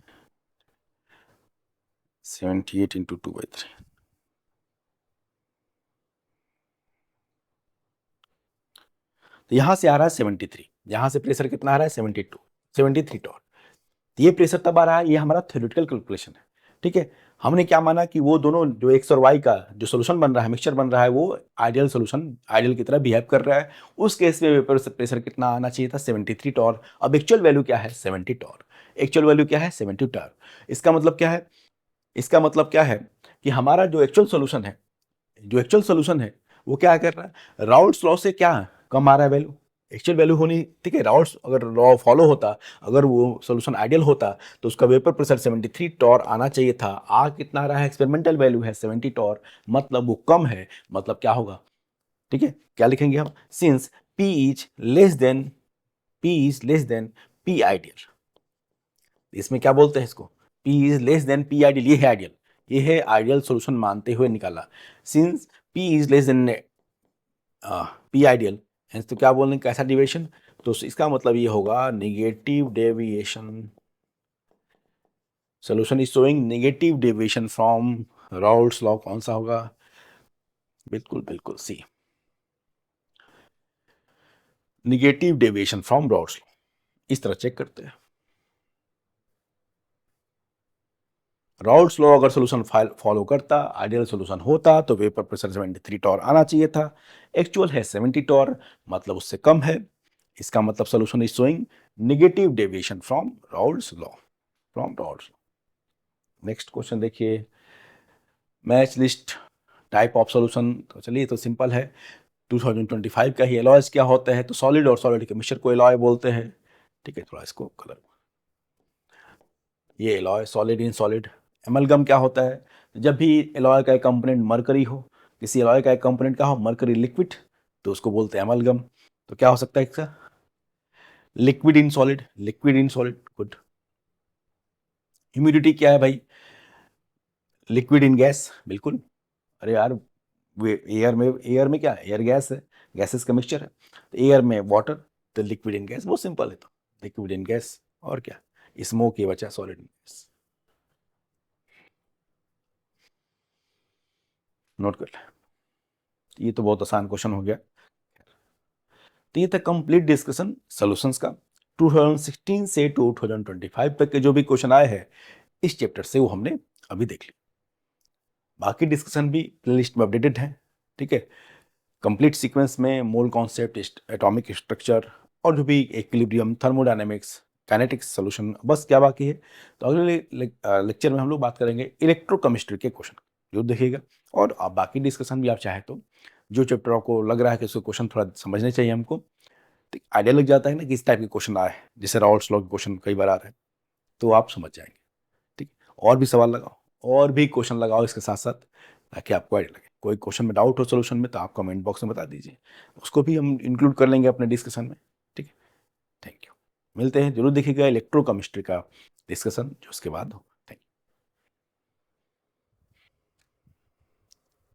78 इंटू 2/3, तो यहां से आ रहा है 73, यहां से प्रेशर कितना आ रहा है 73 टॉर। ये प्रेशर तब आ रहा है, ये हमारा थ्योरेटिकल कैलकुलेशन है, ठीक है, हमने क्या माना कि वो दोनों जो एक्स और वाई का जो सोल्यूशन बन रहा है, मिक्सचर बन रहा है, वो आइडियल सोल्यूशन आइडियल की तरह बिहेव कर रहा है, उस केस में वेपर प्रेशर कितना आना चाहिए था 73 टॉर। अब एक्चुअल वैल्यू क्या है 70 टॉर, एक्चुअल वैल्यू क्या है 70 टॉर। इसका मतलब क्या है, इसका मतलब क्या है कि हमारा जो एक्चुअल सोल्यूशन है, जो एक्चुअल सोल्यूशन है वो क्या कर रहा है, राउल्स लॉ से क्या कम आ रहा है वैल्यू, एक्चुअल वैल्यू होनी, ठीक है। राउल्स अगर लॉ फॉलो होता, अगर वो सोल्यूशन आइडियल होता तो उसका वेपर प्रेशर 73 टॉर आना चाहिए था। आ कितना आ रहा है, एक्सपेरिमेंटल वैल्यू है 70 टॉर, मतलब वो कम है, मतलब क्या होगा, ठीक है। क्या लिखेंगे हम, since P is less then P ideal. इसमें क्या बोलते हैं इसको, P is less then P ideal, ये है आइडियल, ये है आइडियल सोल्यूशन मानते हुए निकाला। Since P is less then P ideal, तो क्या बोलने कैसा डिविएशन, तो इसका मतलब ये होगा negative deviation, solution is showing negative deviation from Raoult's law. कौन सा होगा, बिल्कुल बिल्कुल C, negative deviation from Raoult's law. इस तरह चेक करते हैं। राउल्स लॉ अगर सोल्यूशन फॉलो करता, आइडियल सोल्यूशन होता, तो वेपर प्रेशर 73 टॉर आना चाहिए था। एक्चुअल है 70 टॉर, मतलब उससे कम है। इसका मतलब solution is showing negative deviation from Raoult's law, next question देखिए, match list type of solution. तो चलिए, तो सिंपल है, 2025 का ही एलॉयज क्या होता है, तो सॉलिड और सॉलिड के मिक्सचर को एलॉय बोलते हैं, ठीक है। थोड़ा इसको कलर, ये alloy solid in solid. Amalgam क्या होता है, जब भी एलॉय का एक कंपोनेंट मरकरी हो, किसी एलॉय का एक कंपोनेंट क्या हो, मरकरी लिक्विड, तो उसको बोलते हैं एमलगम। तो क्या हो सकता है इसका, liquid in solid, good. Humidity क्या है भाई, लिक्विड इन गैस, बिल्कुल। अरे यार, एयर में क्या है, एयर गैस है, गैसेस का मिक्सचर है, तो एयर में वाटर, तो लिक्विड इन गैस, बहुत सिंपल है। तो लिक्विड इन गैस, और क्या, स्मोक, ये बचा सॉलिड इन गैस, नोट कर ले। ये तो बहुत आसान क्वेश्चन हो गया। तो ये था कंप्लीट डिस्कशन सॉल्यूशंस का, 2016 से 2025 तक के जो भी क्वेश्चन आए हैं इस चैप्टर से, वो हमने अभी देख लिया। बाकी डिस्कशन भी प्लेलिस्ट में अपडेटेड है, ठीक है। कंप्लीट सीक्वेंस में मोल कॉन्सेप्ट, एटॉमिक स्ट्रक्चर, और जो भी इक्विलिब्रियम, थर्मोडायनेमिक्स, काइनेटिक्स सॉल्यूशन, बस क्या बाकी है। तो अगले लेक्चर में हम लोग बात करेंगे इलेक्ट्रोकेमिस्ट्री के क्वेश्चन, जो देखिएगा। और आप बाकी डिस्कशन भी आप चाहे तो, जो चैप्टर आपको लग रहा है कि उसके क्वेश्चन थोड़ा समझने चाहिए हमको, तो आइडिया लग जाता है ना कि इस टाइप के क्वेश्चन आए, जैसे राउल्स लॉ के क्वेश्चन कई बार आ रहे हैं, तो आप समझ जाएंगे, ठीक। और भी सवाल लगाओ, और भी क्वेश्चन लगाओ इसके साथ साथ, ताकि आपको आइडिया लगे। कोई क्वेश्चन में डाउट हो सोल्यूशन में, तो आप कमेंट बॉक्स में बता दीजिए, उसको भी हम इंक्लूड कर लेंगे अपने डिस्कशन में, ठीक है। थैंक यू, मिलते हैं, जरूर देखिएगा इलेक्ट्रोकेमिस्ट्री का डिस्कशन जो उसके बाद हो।